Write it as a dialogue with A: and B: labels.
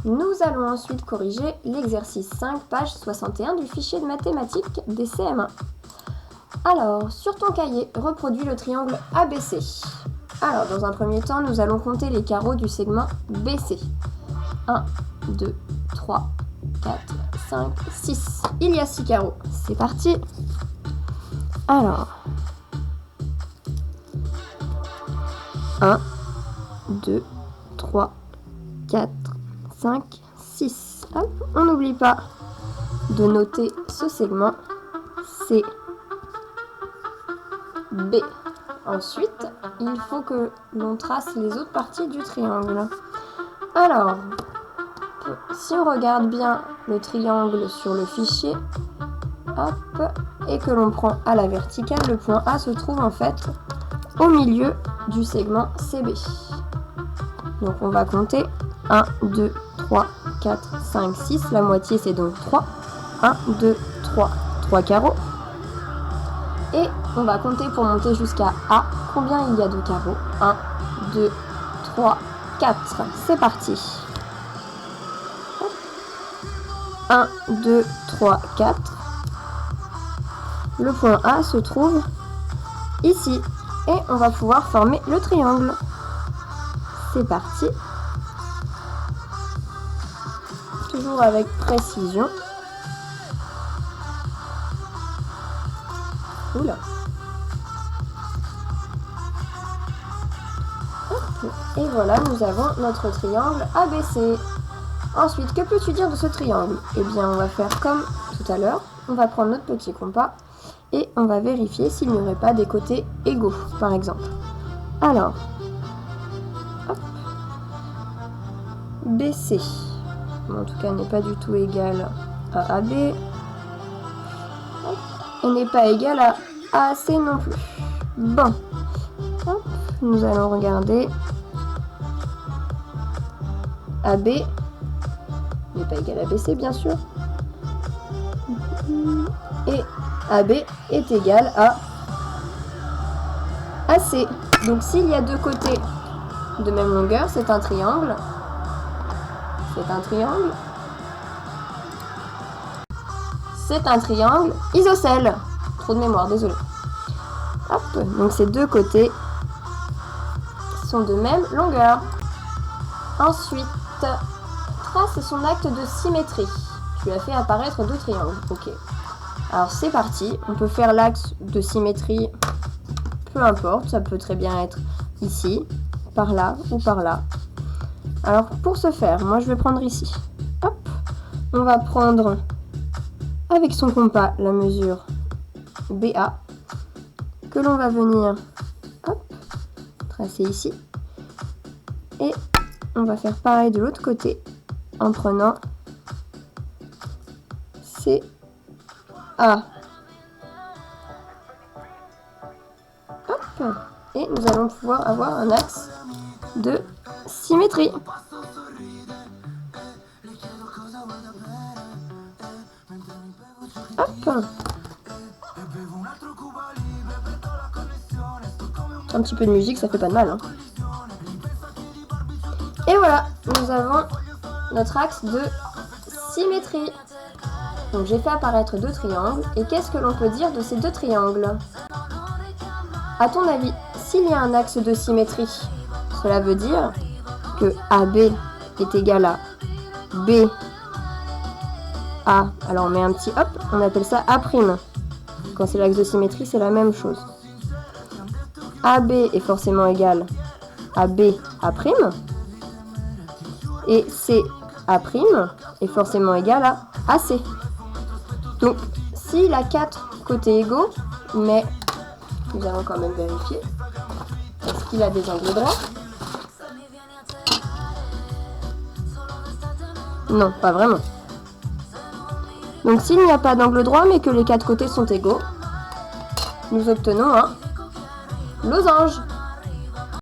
A: Nous allons ensuite corriger l'exercice 5, page 61 du fichier de mathématiques des CM1. Alors, sur ton cahier, reproduis le triangle ABC. Alors, dans un premier temps, nous allons compter les carreaux du segment BC. 1, 2, 3, 4, 5, 6. Il y a 6 carreaux. C'est parti. Alors, 1, 2, 3, 4, 5, 6. Hop, on n'oublie pas de noter ce segment C, B. Ensuite, il faut que l'on trace les autres parties du triangle. Alors, si on regarde bien le triangle sur le fichier, hop, et que l'on prend à la verticale, le point A se trouve en fait au milieu du segment CB. Donc on va compter 1, 2, 3, 4, 5, 6. La moitié c'est donc 3. 1, 2, 3, 3 carreaux. Et on va compter pour monter jusqu'à A. Combien il y a de carreaux? 1, 2, 3, 4. C'est parti. 1, 2, 3, 4. Le point A se trouve ici. Et on va pouvoir former le triangle. C'est parti. Toujours avec précision. Oula. Hop. Et voilà, nous avons notre triangle ABC. Ensuite, que peux-tu dire de ce triangle? Eh bien, on va faire comme tout à l'heure. On va prendre notre petit compas et on va vérifier s'il n'y aurait pas des côtés égaux, par exemple. Alors, hop. BC, en tout cas, n'est pas du tout égal à AB. Hop. Et n'est pas égal à AAC non plus. Bon, hop. Nous allons regarder AB n'est pas égal à BC, bien sûr. Et AB est égal à AC. Donc s'il y a deux côtés de même longueur, c'est un triangle. C'est un triangle. C'est un triangle isocèle. Trop de mémoire, désolé. Hop, donc ces deux côtés sont de même longueur. Ensuite, trace son acte de symétrie. Tu as fait apparaître deux triangles. Ok. Alors c'est parti. On peut faire l'axe de symétrie. Peu importe, ça peut très bien être ici, par là ou par là. Alors pour ce faire, moi je vais prendre ici. Hop. On va prendre avec son compas la mesure BA que l'on va venir hop, tracer ici. Et on va faire pareil de l'autre côté en prenant CA. Hop. Et nous allons pouvoir avoir un axe de symétrie. Hop. Un petit peu de musique, ça fait pas de mal, hein. Et voilà, nous avons notre axe de symétrie. Donc j'ai fait apparaître deux triangles. Et qu'est-ce que l'on peut dire de ces deux triangles? À ton avis, s'il y a un axe de symétrie, cela veut dire que AB est égal à B A. Alors on met un petit hop, on appelle ça A'. Quand c'est l'axe de symétrie, c'est la même chose. AB est forcément égal à B A'. Et CA' est forcément égal à AC. Donc, s'il a 4 côtés égaux, mais nous allons quand même vérifier. Est-ce qu'il a des angles droits? Non, pas vraiment. Donc, s'il n'y a pas d'angle droit, mais que les 4 côtés sont égaux, nous obtenons un losange.